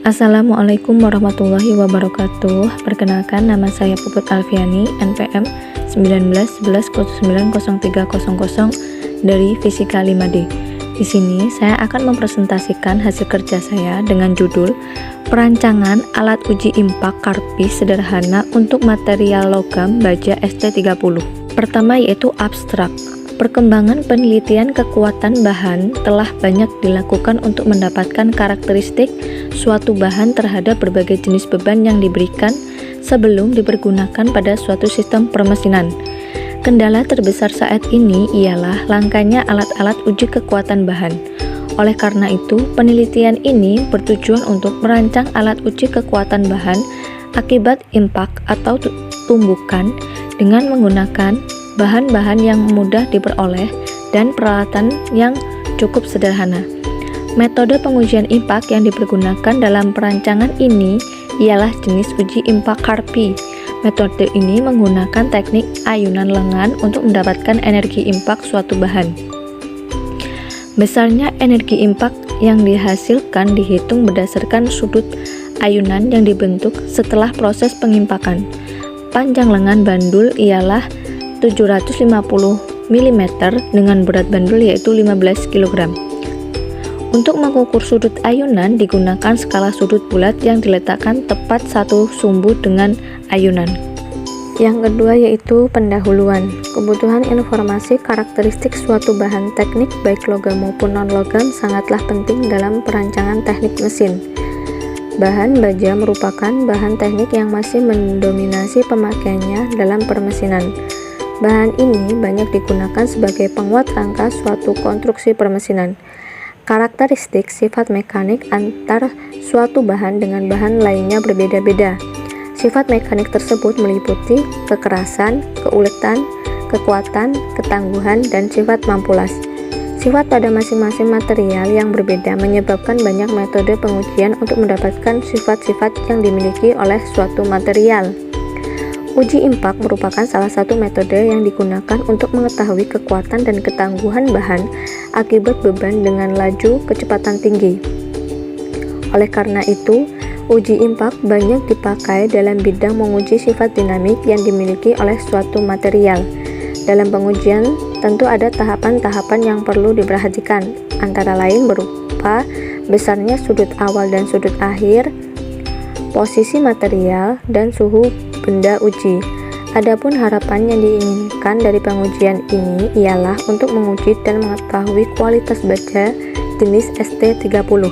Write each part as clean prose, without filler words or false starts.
Assalamualaikum warahmatullahi wabarakatuh. Perkenalkan, nama saya Puput Alfiani, NPM 1911090300 dari Fisika 5D. Di sini saya akan mempresentasikan hasil kerja saya dengan judul Perancangan Alat Uji Impak Carpi Sederhana untuk Material Logam Baja ST30. Pertama yaitu abstrak. Perkembangan penelitian kekuatan bahan telah banyak dilakukan untuk mendapatkan karakteristik suatu bahan terhadap berbagai jenis beban yang diberikan sebelum dipergunakan pada suatu sistem permesinan. Kendala terbesar saat ini ialah langkanya alat-alat uji kekuatan bahan. Oleh karena itu, penelitian ini bertujuan untuk merancang alat uji kekuatan bahan akibat impak atau tumbukan dengan menggunakan bahan-bahan yang mudah diperoleh dan peralatan yang cukup sederhana. Metode pengujian impak yang dipergunakan dalam perancangan ini ialah jenis uji impak Carpi. Metode ini menggunakan teknik ayunan lengan untuk mendapatkan energi impak suatu bahan. Besarnya energi impak yang dihasilkan dihitung berdasarkan sudut ayunan yang dibentuk setelah proses pengimpakan. Panjang lengan bandul ialah 750 mm dengan berat bandul yaitu 15 kg. Untuk mengukur sudut ayunan digunakan skala sudut bulat yang diletakkan tepat satu sumbu dengan ayunan. Yang kedua yaitu pendahuluan. Kebutuhan informasi karakteristik suatu bahan teknik baik logam maupun non-logam sangatlah penting dalam perancangan teknik mesin. Bahan baja merupakan bahan teknik yang masih mendominasi pemakaiannya dalam permesinan. Bahan ini banyak digunakan sebagai penguat rangka suatu konstruksi permesinan. Karakteristik sifat mekanik antar suatu bahan dengan bahan lainnya berbeda-beda. Sifat mekanik tersebut meliputi kekerasan, keuletan, kekuatan, ketangguhan, dan sifat mampulas. Sifat pada masing-masing material yang berbeda menyebabkan banyak metode pengujian untuk mendapatkan sifat-sifat yang dimiliki oleh suatu material. Uji impak merupakan salah satu metode yang digunakan untuk mengetahui kekuatan dan ketangguhan bahan akibat beban dengan laju kecepatan tinggi. Oleh karena itu, uji impak banyak dipakai dalam bidang menguji sifat dinamik yang dimiliki oleh suatu material. Dalam pengujian, tentu ada tahapan-tahapan yang perlu diperhatikan, antara lain berupa besarnya sudut awal dan sudut akhir, posisi material, dan suhu benda uji. Adapun harapan yang diinginkan dari pengujian ini ialah untuk menguji dan mengetahui kualitas baja jenis ST30.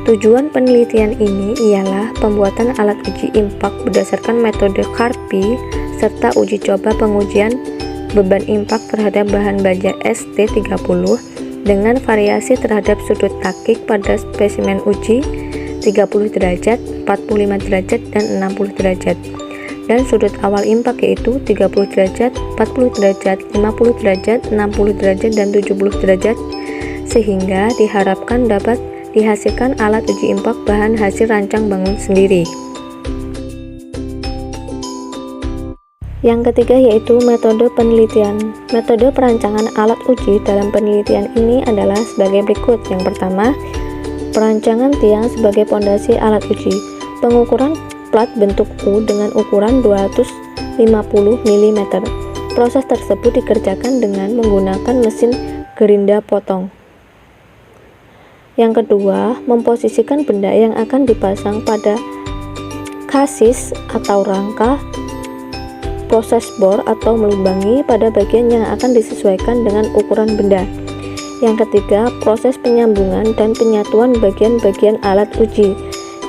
Tujuan penelitian ini ialah pembuatan alat uji impak berdasarkan metode Carpi serta uji coba pengujian beban impak terhadap bahan baja ST30 dengan variasi terhadap sudut akik pada spesimen uji 30 derajat, 45 derajat, dan 60 derajat. Dan sudut awal impak yaitu 30 derajat, 40 derajat, 50 derajat, 60 derajat, dan 70 derajat, sehingga diharapkan dapat dihasilkan alat uji impak bahan hasil rancang bangun sendiri. Yang ketiga yaitu metode penelitian. Metode perancangan alat uji dalam penelitian ini adalah sebagai berikut. Yang pertama, perancangan tiang sebagai pondasi alat uji. Pengukuran plat bentuk U dengan ukuran 250 mm. Proses tersebut dikerjakan dengan menggunakan mesin gerinda potong. Yang kedua, memposisikan benda yang akan dipasang pada kasis atau rangka, proses bor atau melubangi pada bagian yang akan disesuaikan dengan ukuran benda. Yang ketiga, proses penyambungan dan penyatuan bagian-bagian alat uji.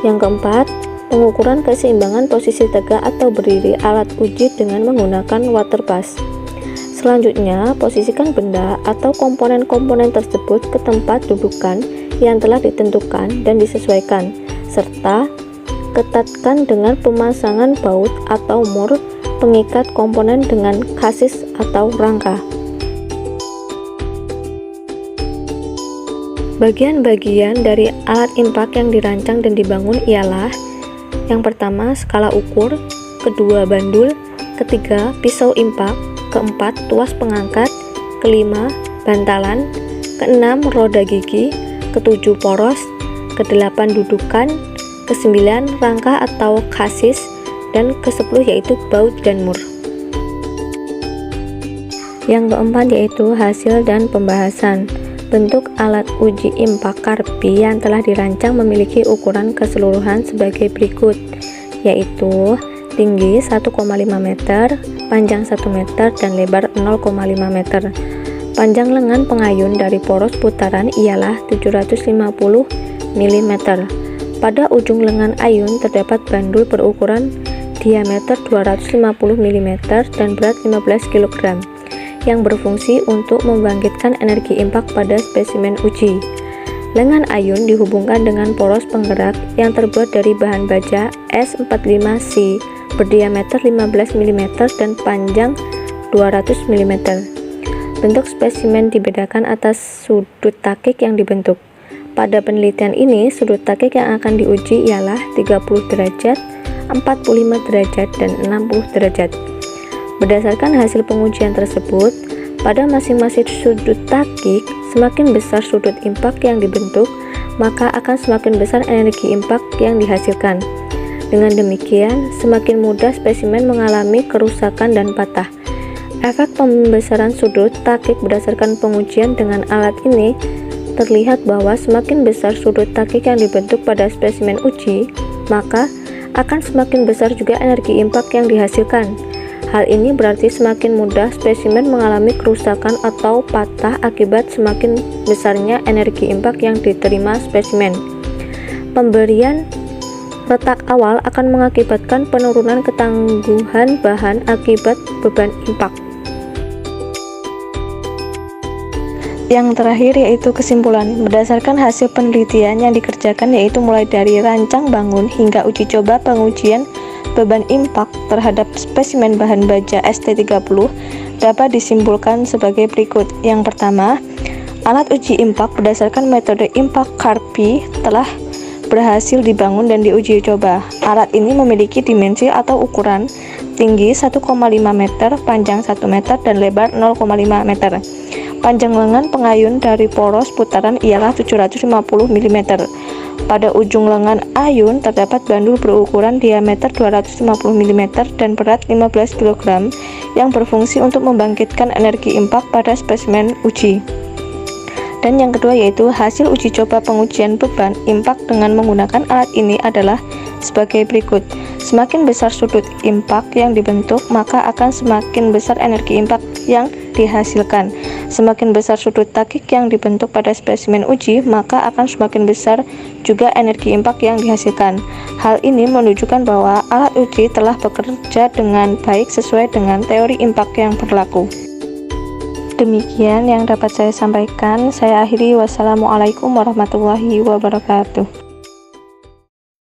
Yang keempat, pengukuran keseimbangan posisi tegak atau berdiri alat uji dengan menggunakan water pass. Selanjutnya, posisikan benda atau komponen-komponen tersebut ke tempat dudukan yang telah ditentukan dan disesuaikan, serta ketatkan dengan pemasangan baut atau mur pengikat komponen dengan kasis atau rangka. Bagian-bagian dari alat impak yang dirancang dan dibangun ialah: yang pertama, skala ukur, kedua, bandul, ketiga, pisau impak, keempat, tuas pengangkat, kelima, bantalan, keenam, roda gigi, ketujuh, poros, kedelapan, dudukan, ke-9 rangka atau chassis, dan ke-10 yaitu baut dan mur. Yang keempat yaitu hasil dan pembahasan. Bentuk alat uji impak Carpi yang telah dirancang memiliki ukuran keseluruhan sebagai berikut, yaitu tinggi 1,5 meter, panjang 1 meter, dan lebar 0,5 meter. Panjang lengan pengayun dari poros putaran ialah 750 mm. Pada ujung lengan ayun terdapat bandul berukuran diameter 250 mm dan berat 15 kg yang berfungsi untuk membangkitkan energi impak pada spesimen uji. Lengan ayun dihubungkan dengan poros penggerak yang terbuat dari bahan baja S45C berdiameter 15 mm dan panjang 200 mm. Bentuk spesimen dibedakan atas sudut takik yang dibentuk. Pada penelitian ini, sudut takik yang akan diuji ialah 30 derajat, 45 derajat, dan 60 derajat. Berdasarkan hasil pengujian tersebut, pada masing-masing sudut takik, semakin besar sudut impak yang dibentuk, maka akan semakin besar energi impak yang dihasilkan. Dengan demikian, semakin mudah spesimen mengalami kerusakan dan patah. Efek pembesaran sudut takik berdasarkan pengujian dengan alat ini terlihat bahwa semakin besar sudut takik yang dibentuk pada spesimen uji, maka akan semakin besar juga energi impak yang dihasilkan. Hal ini berarti semakin mudah spesimen mengalami kerusakan atau patah akibat semakin besarnya energi impak yang diterima spesimen. Pemberian retak awal akan mengakibatkan penurunan ketangguhan bahan akibat beban impak. Yang terakhir yaitu kesimpulan. Berdasarkan hasil penelitian yang dikerjakan, yaitu mulai dari rancang bangun hingga uji coba pengujian beban impak terhadap spesimen bahan baja ST30, dapat disimpulkan sebagai berikut. Yang pertama, alat uji impak berdasarkan metode impak Carpi telah berhasil dibangun dan diuji coba. Alat ini memiliki dimensi atau ukuran tinggi 1,5 meter, panjang 1 meter, dan lebar 0,5 meter. Panjang lengan pengayun dari poros putaran ialah 750 mm. Pada ujung lengan ayun terdapat bandul berukuran diameter 250 mm dan berat 15 kg yang berfungsi untuk membangkitkan energi impak pada spesimen uji. Dan yang kedua yaitu hasil uji coba pengujian beban impak dengan menggunakan alat ini adalah sebagai berikut. Semakin besar sudut impak yang dibentuk, maka akan semakin besar energi impak yang dihasilkan. Semakin besar sudut takik yang dibentuk pada spesimen uji, maka akan semakin besar juga energi impak yang dihasilkan. Hal ini menunjukkan bahwa alat uji telah bekerja dengan baik sesuai dengan teori impak yang berlaku. Demikian yang dapat saya sampaikan. Saya akhiri. Wassalamualaikum warahmatullahi wabarakatuh.